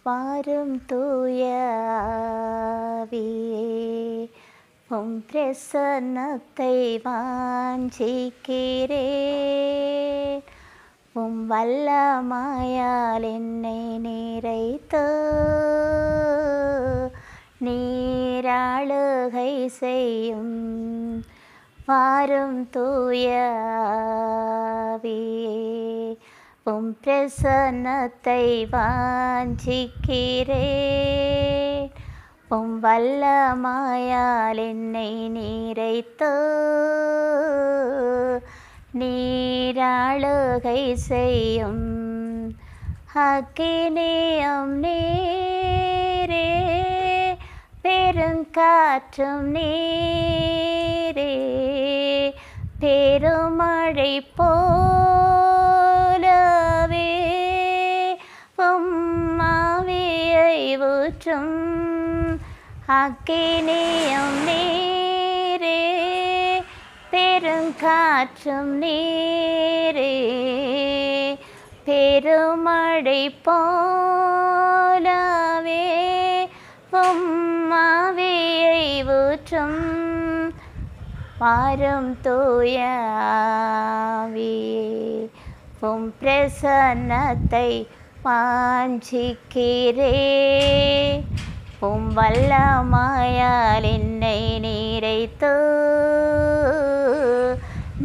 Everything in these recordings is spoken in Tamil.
வாரும் தூய ஆவியே, உம் பிரசன்னத்தை வாஞ்சிக்கிறேன். உம் வல்லமையால் என்னை நிறைத்து நீராளுகை செய்யும். வாரும் தூய ஆவியே, உம் பிரசன்னத்தை வாஞ்சிக்கிறேன். உம் வல்லமையால் என்னை நிறைத்து நீராளுகை செய்யும். அக்கினியும் நீரே, பெருங்காற்றும் நீரே, பெருமழை போலவே உம் ஆவியை ஊற்றும். அக்கினியும் நீரே, பெருங்காற்றும் நீரே, பெருமழை போலவே உம் ஆவியை ஊற்றும். வாரும் தூய ஆவியே, உம் பிரசன்னத்தை வாஞ்சிக்கிறேன். உம் வல்லமையால் என்னை நிறைத்து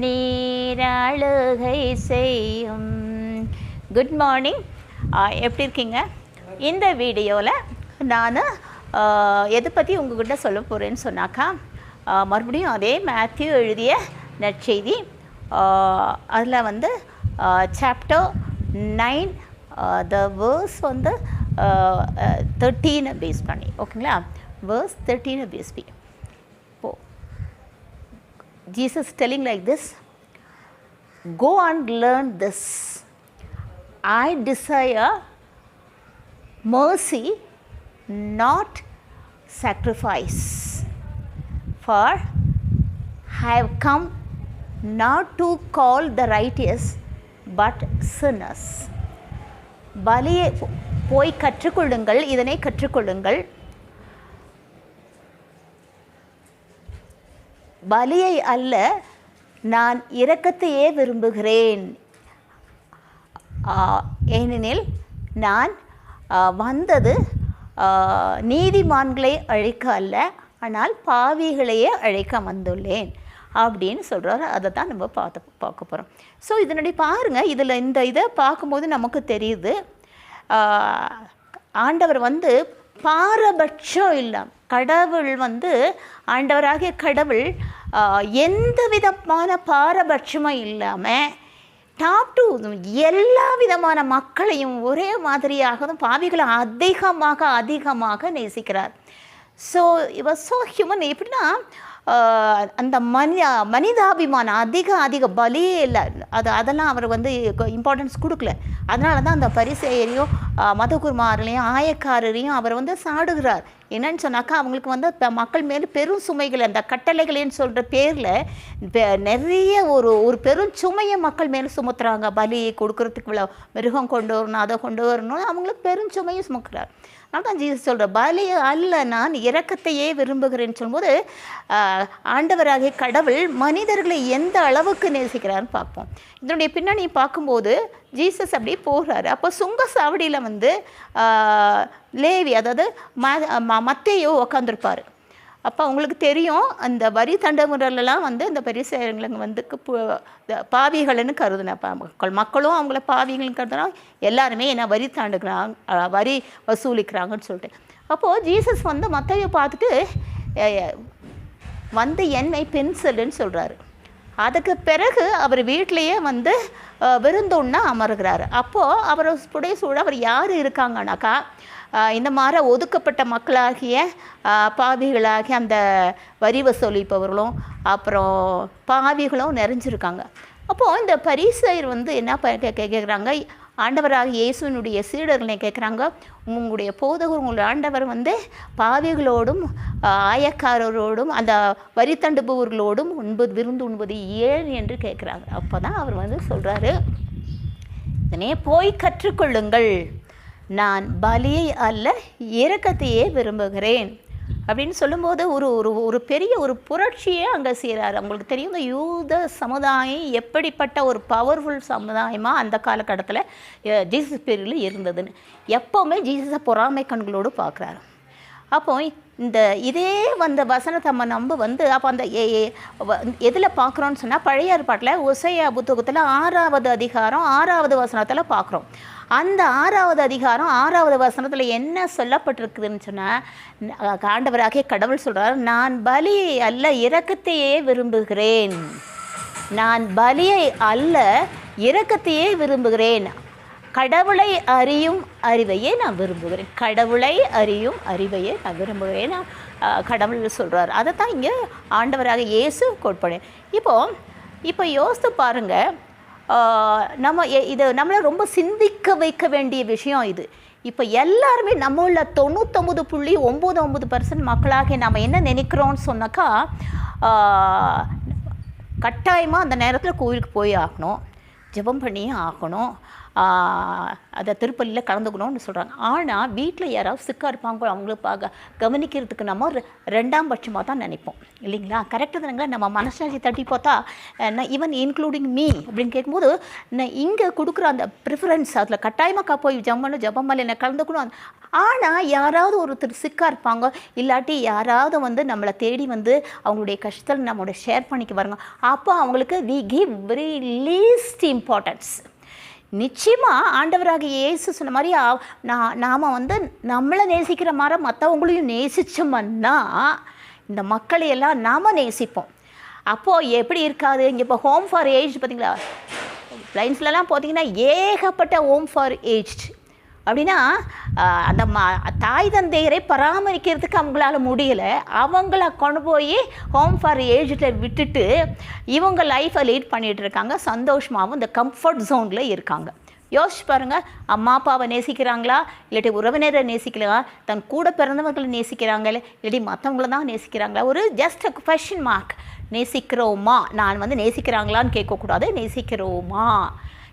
நீராளுகை செய்யும். குட் மார்னிங், எப்படி இருக்கீங்க? இந்த வீடியோவில் நான் எதை பற்றி உங்கள்கிட்ட சொல்ல போகிறேன்னு சொன்னாக்கா, மறுபடியும் அதே மேத்யூ எழுதிய நற்செய்தி, அதில் வந்து சாப்டர் 9 த வேர்ஸ் வந்து 13 பேஸ் பண்ணி, ஓகேங்களா? வேர்ஸ் 13 பேஸ் பண்ணி இப்போ Jesus telling like this, go and learn this, I desire mercy, not sacrifice, for I have come not to call the righteous but sinners. பலியை போய் கற்றுக்கொள்ளுங்கள், இதனை கற்றுக்கொள்ளுங்கள், பலியை அல்ல, நான் இரக்கத்தையே விரும்புகிறேன். ஏனெனில் நான் வந்தது நீதிமான்களை அழைக்க அல்ல, ஆனால் பாவிகளையே அழைக்க வந்துள்ளேன் அப்படின்னு சொல்கிறாரு. அதை தான் நம்ம பார்க்க போகிறோம். ஸோ இதனுடைய பாருங்கள், இதில் இந்த இதை பார்க்கும்போது நமக்கு தெரியுது, ஆண்டவர் வந்து பாரபட்சம் இல்லை. கடவுள் வந்து, ஆண்டவராகிய கடவுள் எந்த விதமான பாரபட்சமும் இல்லாமல் டாப் டு எல்லா விதமான மக்களையும் ஒரே மாதிரியாகவும் பாவிகளை அதிகமாக நேசிக்கிறார். ஸோ இவர் ஸோ ஹியூமன். எப்படின்னா அந்த மனிதாபிமானம் அதிக பலியே இல்லை, அதெல்லாம் அவர் வந்து இம்பார்ட்டன்ஸ் கொடுக்கல. அதனால தான் அந்த பரிசேயரையும் மதகுருமாரையும் ஆயக்காரரையும் அவர் வந்து சாடுகிறார். என்னன்னு சொன்னாக்கா, அவங்களுக்கு வந்து மக்கள் மேலே பெரும் சுமைகள், அந்த கட்டளைகளேன்னு சொல்கிற பேரில் நிறைய ஒரு பெரும் சுமையை மக்கள் மேலே சுமத்துறாங்க. பலி கொடுக்கறதுக்கு இவ்வளோ மிருகம் கொண்டு வரணும், அதை கொண்டு வரணும், அவங்களுக்கு பெரும் சுமையை சுமக்கிறார். அதனால தான் ஜீசஸ் சொல்கிற, பலியை அல்ல, நான் இரக்கத்தையே விரும்புகிறேன்னு சொல்லும்போது, ஆண்டவராகிய கடவுள் மனிதர்களை எந்த அளவுக்கு நேசிக்கிறான்னு பார்ப்போம். இதனுடைய பின்னணி பார்க்கும்போது ஜீசஸ் அப்படியே போகிறாரு. அப்போ சுங்க சாவடியில் வந்து லேவி, அதாவது மத்தேயு உக்காந்துருப்பார். அப்போ அவங்களுக்கு தெரியும், அந்த வரி தண்டமுறையிலலாம் வந்து இந்த பரிசேயர்களுங்க வந்து பாவிகள்னு கருதுன மக்களும் அவங்கள பாவிகள்னு கருதுனா, எல்லாருமே என்ன வரி தாண்டுக்கிறாங்க, வரி வசூலிக்கிறாங்கன்னு சொல்லிட்டு. அப்போது ஜீசஸ் வந்து மத்தேயு பார்த்துட்டு வந்து என்னை பென்சில்னு சொல்கிறாரு. அதுக்கு பிறகு அவர் வீட்டிலையே வந்து விருந்தோன்னா அமர்கிறாரு. அப்போது அவர் புடைசூழ அவர் யார் இருக்காங்கனாக்கா, இந்த மாதிரி ஒதுக்கப்பட்ட மக்களாகிய பாவிகளாகிய அந்த வரி வசூலிப்பவர்களும் அப்புறம் பாவிகளும் நிறைஞ்சிருக்காங்க. அப்போது இந்த பரிசேயர் வந்து என்ன கேட்குறாங்க, ஆண்டவராக இயேசுவினுடைய சீடர்களை கேட்குறாங்க, உங்களுடைய போதகர், உங்களுடைய ஆண்டவர் வந்து பாவிகளோடும் ஆயக்காரரோடும் அந்த வரி தண்டுபவர்களோடும் விருந்து உண்பது ஏன் என்று கேட்குறாங்க. அப்போ தான் அவர் வந்து சொல்கிறாரு, இதனே போய் கற்றுக்கொள்ளுங்கள், நான் பலியை அல்ல இரக்கத்தையே விரும்புகிறேன் அப்படின்னு சொல்லும்போது ஒரு ஒரு ஒரு பெரிய ஒரு புரட்சியே அங்கே செய்கிறாரு. அவங்களுக்கு தெரியும் இந்த யூத சமுதாயம் எப்படிப்பட்ட ஒரு பவர்ஃபுல் சமுதாயமாக அந்த காலகட்டத்தில் ஜீசஸ் பேரில் இருந்ததுன்னு. எப்போவுமே ஜீசஸை பொறாமை கண்களோடு பார்க்குறாரு. அப்போ இந்த இதே வந்த வசனத்தை நம்ம அப்போ அந்த எதில் பார்க்குறோன்னு சொன்னால் பழைய ஏற்பாட்டில் ஓசையா புத்தகத்தில் 6வது அதிகாரம் 6வது வசனத்தில் பார்க்குறோம். அந்த 6வது அதிகாரம் 6வது வசனத்தில் என்ன சொல்லப்பட்டிருக்குதுன்னு சொன்னால் ஆண்டவராகிய கடவுள் சொல்கிறார், நான் பலியை அல்ல இரக்கத்தையே விரும்புகிறேன். நான் பலியை அல்ல இரக்கத்தையே விரும்புகிறேன். கடவுளை அறியும் அறிவையே நான் விரும்புகிறேன். கடவுளை அறியும் அறிவையே நான் விரும்புகிறேன் கடவுள் சொல்கிறார். அதை தான் இங்கே ஆண்டவராக இயேசு கோட்பாடு. இப்போ யோசித்து பாருங்கள், நம்ம இதை நம்மளை ரொம்ப சிந்திக்க வைக்க வேண்டிய விஷயம் இது. இப்போ எல்லாருமே நம்மள 99.99% மக்களாக நம்ம என்ன நினைக்கிறோன்னு சொன்னாக்கா, கட்டாயமாக அந்த நேரத்தில் கோவிலுக்கு போய் ஆகணும், ஜெபம் பண்ணியே ஆகணும், அதை திருப்பலியில் கலந்துக்கணும்னு சொல்கிறாங்க. ஆனால் வீட்டில் யாராவது சிக்காக இருப்பாங்க, அவங்கள கவனிக்கிறதுக்கு நம்ம 2ஆம் பட்சமாக தான் நினைப்போம் இல்லைங்களா? கரெக்டாக தானுங்களா? நம்ம மனசாட்சி தட்டி பார்த்தா ஈவன் இன்க்ளூடிங் மீ அப்படின்னு கேட்கும்போது நான் இங்கே கொடுக்குற அந்த ப்ரிஃபரன்ஸ் அதில் கட்டாயமாக போய் ஜபமால் என்ன கலந்துக்கணும். ஆனால் யாராவது ஒருத்தர் சிக்காக இருப்பாங்க, இல்லாட்டி யாராவது நம்மளை தேடி அவங்களுடைய கஷ்டத்தில் நம்மளோட ஷேர் பண்ணிக்க வராங்க. அப்போ அவங்களுக்கு we give very least importance. நிச்சயமாக ஆண்டவராக இயேசு சொன்ன மாதிரி நாம் நம்மளை நேசிக்கிற மாதிரி மற்றவங்களையும் நேசித்தோம்னா இந்த மக்களையெல்லாம் நாம் நேசிப்போம். அப்போது எப்படி இருக்காது? இங்கே இப்போ ஹோம் ஃபார் ஏஜ் பார்த்தீங்களா, லைன்ஸ்லலாம் பார்த்தீங்கன்னா ஏகப்பட்ட ஹோம் ஃபார் ஏஜ் அப்படின்னா அந்த தாய் தந்தையரை பராமரிக்கிறதுக்கு அவங்களால முடியலை, அவங்கள கொண்டு போய் ஹோம் ஃபார் ஏஜில் விட்டுட்டு இவங்க லைஃப்பை லீட் பண்ணிகிட்டு இருக்காங்க. சந்தோஷமாகவும் இந்த கம்ஃபர்ட் ஜோனில் இருக்காங்க. யோசிச்சு பாருங்கள், அம்மா அப்பாவை நேசிக்கிறாங்களா, இல்லாட்டி உறவினரை நேசிக்கலாம், தன் கூட பிறந்தவர்களை நேசிக்கிறாங்களே, இல்லாட்டி மற்றவங்கள தான் நேசிக்கிறாங்களா? ஒரு ஜஸ்ட் அ கொஸ்டின் மார்க். நேசிக்கிறோமா? நான் நேசிக்கிறாங்களான்னு கேட்கக்கூடாது, நேசிக்கிறோமா?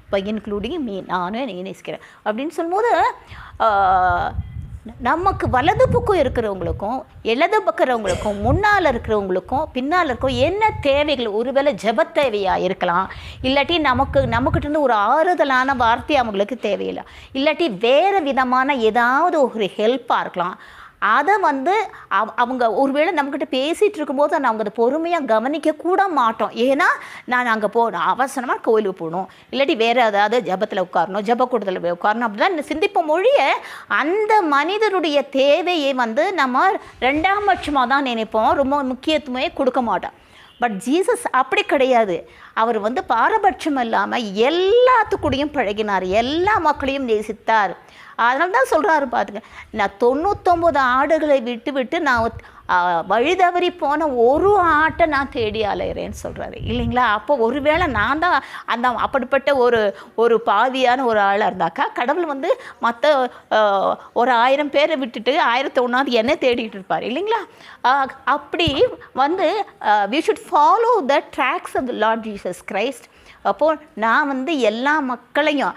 இப்போ இன்க்ளூடிங் நானும் நேசிக்கிறேன் அப்படின்னு சொல்லும்போது நமக்கு வலது பக்கம் இருக்கிறவங்களுக்கும் இடது பக்கிறவங்களுக்கும் முன்னால் இருக்கிறவங்களுக்கும் பின்னால் இருக்கிற என்ன தேவைகள், ஒருவேளை ஜெப தேவையாக இருக்கலாம், இல்லாட்டி நம்மக்கிட்ட இருந்து ஒரு ஆறுதலான வார்த்தை அவங்களுக்கு தேவையில்லை, இல்லாட்டி வேறு விதமான ஏதாவது ஒரு ஹெல்ப்பாக இருக்கலாம். அதை அவங்க ஒருவேளை நம்மக்கிட்ட பேசிகிட்டு இருக்கும்போது நாங்கள் அதை பொறுமையாக கவனிக்கக்கூட மாட்டோம். ஏன்னா நான் அங்கே போகணும், அவசரமாக கோயிலுக்கு போகணும், இல்லாட்டி வேறு ஏதாவது ஜபத்தில் உட்காரணும், ஜப கூட்டத்தில் போய் உட்காரணும், அப்படி தான் சிந்திப்போம் மொழிய அந்த மனிதருடைய தேவையை நம்ம 2ஆம் பட்சமாக தான் நினைப்போம், ரொம்ப முக்கியத்துவமே கொடுக்க மாட்டோம். பட் ஜீசஸ் அப்படி கிடையாது. அவர் பாரபட்சம் இல்லாமல் எல்லாத்துக்கூடையும் பழகினார், எல்லா மக்களையும் நேசித்தார். அதனால தான் சொல்கிறாரு, பார்த்துக்க, நான் 99 ஆடுகளை விட்டு நான் வழி தவறி போன ஒரு ஆட்டை நான் தேடி அலையிறேன்னு சொல்கிறாரு இல்லைங்களா? அப்போ ஒருவேளை நான் தான் அப்படிப்பட்ட ஒரு பாவியான ஒரு ஆளாக இருந்தாக்கா கடவுள் மற்ற ஒரு 1000 பேரை விட்டுட்டு 1001 என்ன தேடிட்டு இருப்பார் இல்லைங்களா? அப்படி we should follow the tracks of the Lord Jesus Christ. அப்போது நான் எல்லா மக்களையும்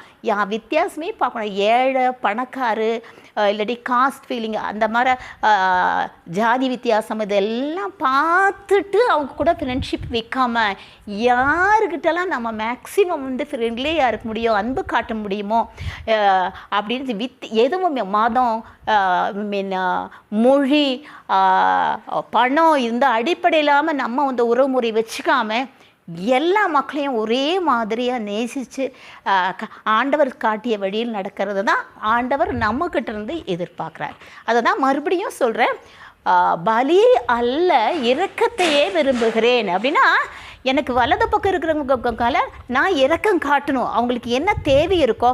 வித்தியாசமே பார்க்கணும். ஏழை பணக்காரு இல்லாட்டி காஸ்ட் ஃபீலிங் அந்த மாதிரி ஜாதி வித்தியாசம் இதெல்லாம் பார்த்துட்டு அவங்க கூட ஃப்ரெண்ட்ஷிப் வைக்காம யாருக்கிட்டலாம் நம்ம மேக்ஸிமம் ஃப்ரெண்ட்லியாக இருக்க முடியும், அன்பு காட்ட முடியுமோ அப்படின்னு எதுவும் மதம் மொழி பணம் இந்த அடிப்படை இல்லாமல் நம்ம உறவுமுறை வச்சுக்காம எல்லா மக்களையும் ஒரே மாதிரியாக நேசித்து ஆண்டவர் காட்டிய வழியில் நடக்கிறது தான் ஆண்டவர் நம்மக்கிட்ட இருந்து எதிர்பார்க்குறார். அதை தான் மறுபடியும் சொல்கிறேன், பலி அல்ல இரக்கத்தையே விரும்புகிறேன். அப்படின்னா எனக்கு வலது பக்கம் இருக்கிறவங்களுக்கால நான் இரக்கம் காட்டணும், அவங்களுக்கு என்ன தேவை இருக்கோ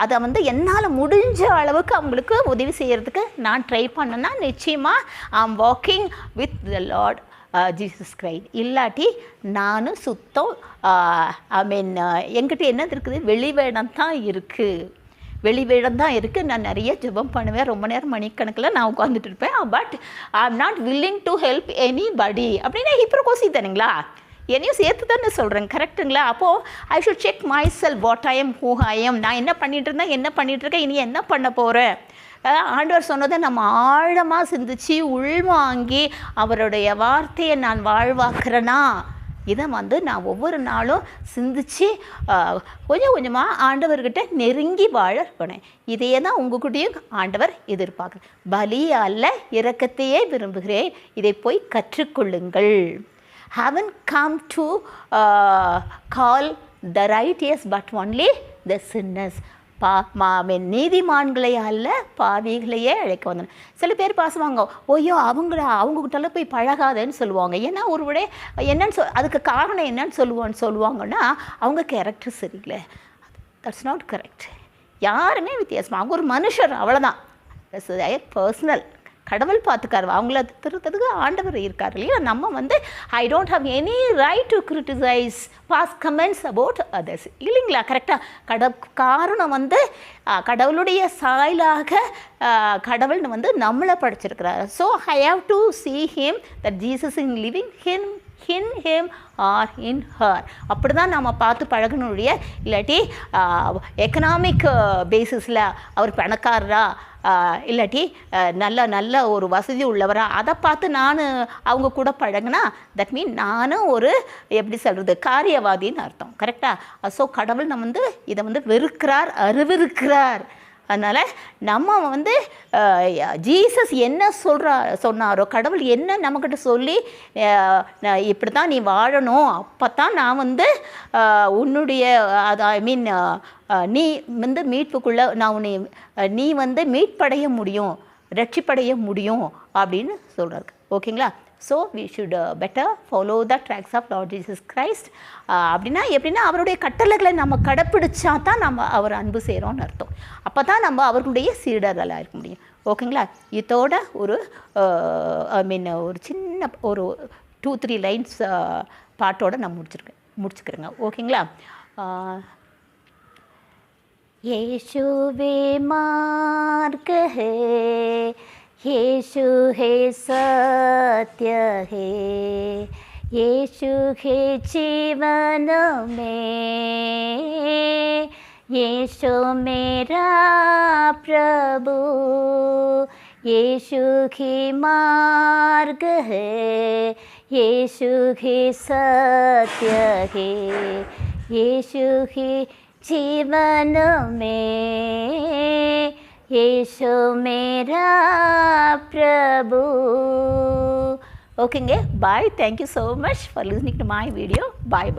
அதை என்னால் முடிஞ்ச அளவுக்கு அவங்களுக்கு உதவி செய்கிறதுக்கு நான் ட்ரை பண்ணேன்னா நிச்சயமாக I'm walking with the Lord Jesus Christ. இல்லாட்டி நான் சுத்தம் என்கிட்ட என்ன இருக்குது, வெளிவேடம் தான் இருக்குது. நான் நிறைய ஜெபம் பண்ணுவேன், ரொம்ப நேரம் மணிக்கணக்கில் நான் உட்காந்துட்டு இருப்பேன். But I am not willing to help anybody அப்படின்னா ஹிப்ரோக்ரஸி தானுங்களா? என்னையும் சேர்த்து தானே சொல்கிறேன், கரெக்டுங்களா? அப்போது I should check my self what I am, who I am. நான் என்ன பண்ணிகிட்டு இருந்தேன், என்ன பண்ணிகிட்ருக்கேன், இனி என்ன பண்ண போகிறேன். ஆண்டவர் சொன்னதை நம்ம ஆழமாக சிந்திச்சு உள்வாங்கி அவருடைய வார்த்தையை நான் வாழ்வாக்குறேன்னா, இதை வந்து நான் ஒவ்வொரு நாளும் சிந்திச்சு கொஞ்சம் கொஞ்சமாக ஆண்டவர்கிட்ட நெருங்கி வாழ இருக்கணும். இதையே தான் உங்ககிட்டையும் ஆண்டவர் எதிர்பார்க்குறேன். பலி அல்ல இரக்கத்தையே விரும்புகிறேன், இதை போய் கற்றுக்கொள்ளுங்கள். haven't come to call the righteous but only the sinners. நீதிமான்களை அல்ல பாவிகளையே அழைக்க வந்தேன். சில பேர் பாசுவாங்க, ஓய்யோ அவங்ககிட்டலாம் போய் பழகாதேன்னு சொல்லுவாங்க. ஏன்னா ஒரு விட என்னன்னு அதுக்கு காரணம் என்னன்னு சொல்லுவாங்கன்னா அவங்க கேரக்டர் சரியில்லை. That's not correct. யாருமே வித்தியாசமாக அவங்க ஒரு மனுஷர், அவ்வளோதான். பர்சனல் கடவுள் பார்த்துக்காரு, அவங்கள திருத்ததுக்கு ஆண்டவர் இருக்கார் இல்லையா. நம்ம வந்து I don't have any right to criticise pass comments about others இல்லைங்களா. கரெக்டாக காரணம் வந்து கடவுளுடைய சாயலாக கடவுள்னு வந்து நம்மளை படைச்சிருக்கிறார். So I have to see him that Jesus is living in him or in her. அப்படி தான் நம்ம பார்த்து பழகணுடைய. இல்லாட்டி எக்கனாமிக் பேசிஸில் அவர் பணக்காரரா இல்லாட்டி நல்ல ஒரு வசதி உள்ளவரா அதை பார்த்து நான் அவங்க கூட பழகினா தட் மீன் நானும் ஒரு எப்படி சொல்கிறது காரியவாதின்னு அர்த்தம், கரெக்டாக. ஸோ கடவுள் நம்ம வந்து இதை வந்து வெறுக்கிறார், அருவருக்கிறார். அதனால் நம்ம வந்து ஜீசஸ் என்ன சொன்னாரோ, கடவுள் என்ன நம்மக்கிட்ட சொல்லி இப்படி தான் நீ வாழணும், அப்போ தான் நான் வந்து உன்னுடைய ஐ மீன் நீ வந்து மீட்புக்குள்ளே நான் நீ வந்து மீட்படைய முடியும், ரட்சிப்படைய முடியும் அப்படின்னு சொல்கிறாரு. ஓகேங்களா. So we should better follow the tracks of Lord Jesus Christ. அப்படின்னா எப்படின்னா அவருடைய கட்டளைகளை நம்ம கடைப்பிடிச்சா தான் நம்ம அவர் அன்பு செய்கிறோன்னு அர்த்தம். அப்போ தான் நம்ம அவர்களுடைய சீடர்களாக இருக்க முடியும். ஓகேங்களா. இதோட ஒரு ஐ மீன் ஒரு சின்ன ஒரு 2-3 லைன்ஸ் பாட்டோடு நான் முடிச்சுக்கிறேங்க. ஓகேங்களா. यीशुवे मार्ग है, यीशु है सत्य है, यीशु है जीवन में, यीशु मेरा प्रभु, यीशु ही मार्ग है, यीशु ही सत्य है, यीशु ही जीवन में, यीशु मेरा प्रभु. Okay, bye. Thank you so much for listening to my video. Bye.